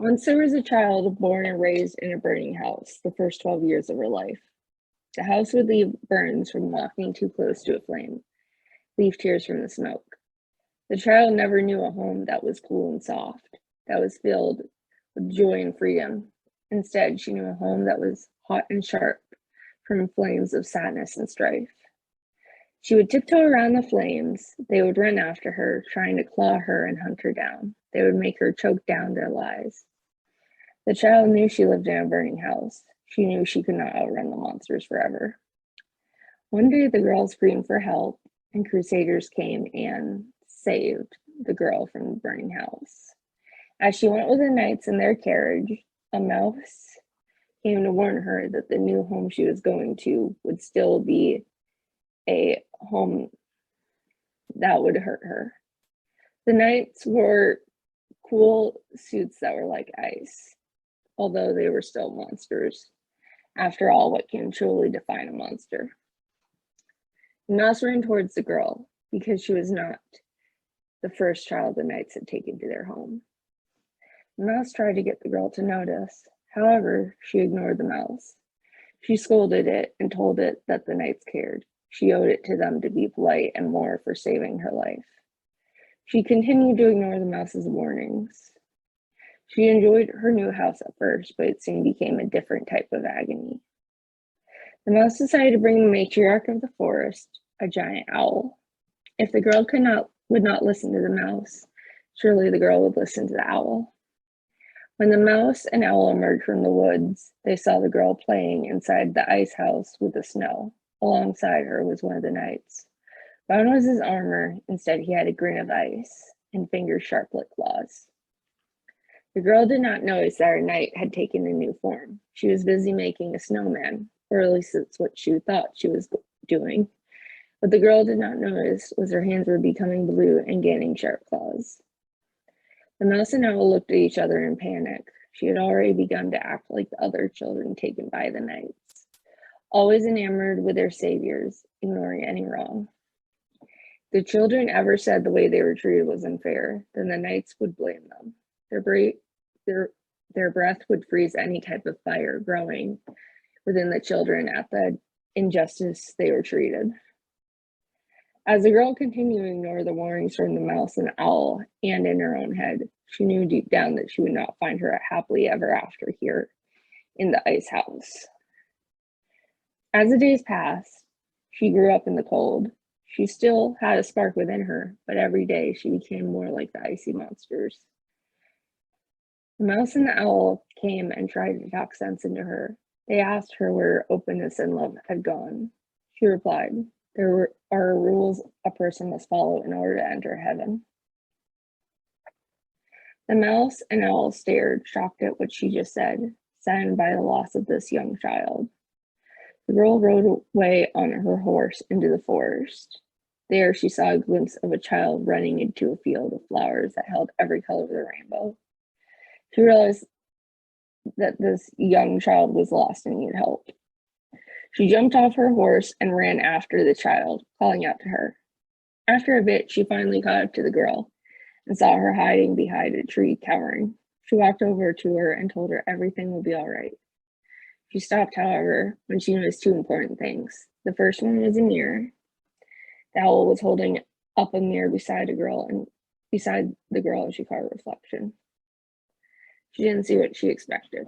Once there was a child born and raised in a burning house the first 12 years of her life. The house would leave burns from walking too close to a flame, leave tears from the smoke. The child never knew a home that was cool and soft, that was filled with joy and freedom. Instead, she knew a home that was hot and sharp from flames of sadness and strife. She would tiptoe around the flames. They would run after her, trying to claw her and hunt her down. They would make her choke down their lies. The child knew she lived in a burning house. She knew she could not outrun the monsters forever. One day, the girl screamed for help, and crusaders came and saved the girl from the burning house. As she went with the knights in their carriage, a mouse came to warn her that the new home she was going to would still be a home that would hurt her. The knights wore cool suits that were like ice, although they were still monsters. After all, what can truly define a monster? The mouse ran towards the girl because she was not the first child the knights had taken to their home. The mouse tried to get the girl to notice. However, she ignored the mouse. She scolded it and told it that the knights cared. She owed it to them to be polite and more for saving her life. She continued to ignore the mouse's warnings. She enjoyed her new house at first, but it soon became a different type of agony. The mouse decided to bring the matriarch of the forest, a giant owl. If the girl would not listen to the mouse, surely the girl would listen to the owl. When the mouse and owl emerged from the woods, they saw the girl playing inside the ice house with the snow. Alongside her was one of the knights. Gone was his armor. Instead, he had a grin of ice and fingers sharp like claws. The girl did not notice that her knight had taken a new form. She was busy making a snowman, or at least that's what she thought she was doing. What the girl did not notice was her hands were becoming blue and gaining sharp claws. The mouse and owl looked at each other in panic. She had already begun to act like the other children taken by the knights, always enamored with their saviors, ignoring any wrong. If the children ever said the way they were treated was unfair, then the knights would blame them. Their breath would freeze any type of fire growing within the children at the injustice they were treated. As the girl continued to ignore the warnings from the mouse and owl, and in her own head, she knew deep down that she would not find her happily ever after here in the ice house. As the days passed, she grew up in the cold. She still had a spark within her, but every day she became more like the icy monsters. The mouse and the owl came and tried to talk sense into her. They asked her where openness and love had gone. She replied, "There are rules a person must follow in order to enter heaven." The mouse and owl stared, shocked at what she just said, saddened by the loss of this young child. The girl rode away on her horse into the forest. There she saw a glimpse of a child running into a field of flowers that held every color of the rainbow. She realized that this young child was lost and needed help. She jumped off her horse and ran after the child, calling out to her. After a bit, she finally caught up to the girl and saw her hiding behind a tree, cowering. She walked over to her and told her everything would be all right. She stopped, however, when she noticed two important things. The first one was a mirror. The owl was holding up a mirror beside the girl, and she caught a reflection. She didn't see what she expected.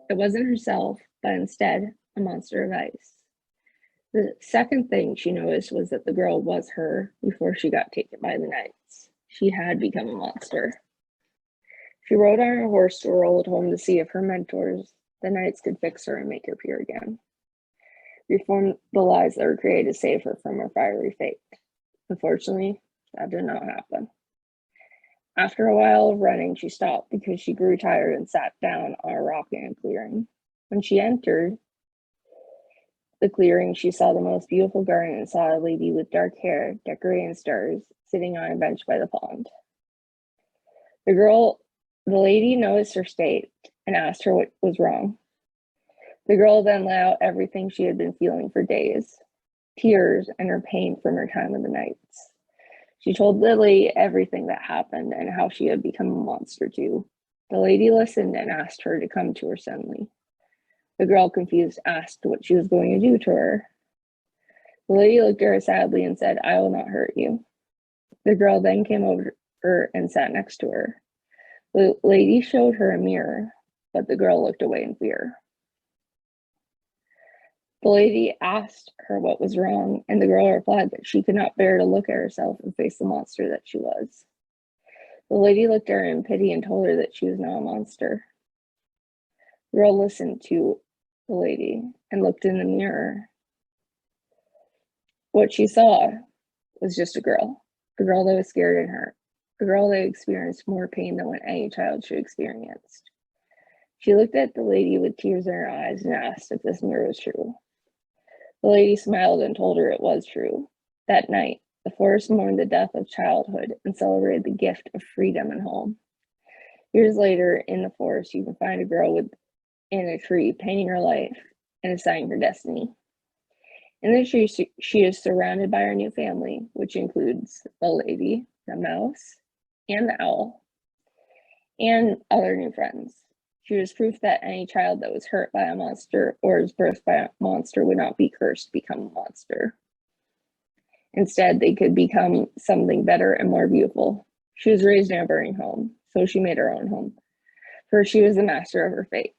It wasn't herself, but instead a monster of ice. The second thing she noticed was that the girl was her before she got taken by the knights. She had become a monster. She rode on her horse to her old home to see if her mentors, the knights, could fix her and make her pure again. Reform the lies that were created to save her from her fiery fate. Unfortunately, that did not happen. After a while of running, she stopped because she grew tired and sat down on a rock in a clearing. When she entered the clearing, she saw the most beautiful garden and saw a lady with dark hair, decorated in stars, sitting on a bench by the pond. The lady noticed her state and asked her what was wrong. The girl then let out everything she had been feeling for days, tears and her pain from her time with the knights. She told Lily everything that happened and how she had become a monster too. The lady listened and asked her to come to her suddenly. The girl, confused, asked what she was going to do to her. The lady looked at her sadly and said, "I will not hurt you." The girl then came over and sat next to her. The lady showed her a mirror, but the girl looked away in fear. The lady asked her what was wrong, and the girl replied that she could not bear to look at herself and face the monster that she was. The lady looked at her in pity and told her that she was not a monster. The girl listened to the lady and looked in the mirror. What she saw was just a girl that was scared and hurt, a girl that experienced more pain than what any child should experience. She looked at the lady with tears in her eyes and asked if this mirror was true. The lady smiled and told her it was true. That night, the forest mourned the death of childhood and celebrated the gift of freedom and home. Years later, in the forest, you can find a girl in a tree painting her life and assigning her destiny. In the tree, she is surrounded by her new family, which includes the lady, the mouse, and the owl, and other new friends. She was proof that any child that was hurt by a monster or is birthed by a monster would not be cursed to become a monster. Instead, they could become something better and more beautiful. She was raised in a burning home, so she made her own home, for she was the master of her fate.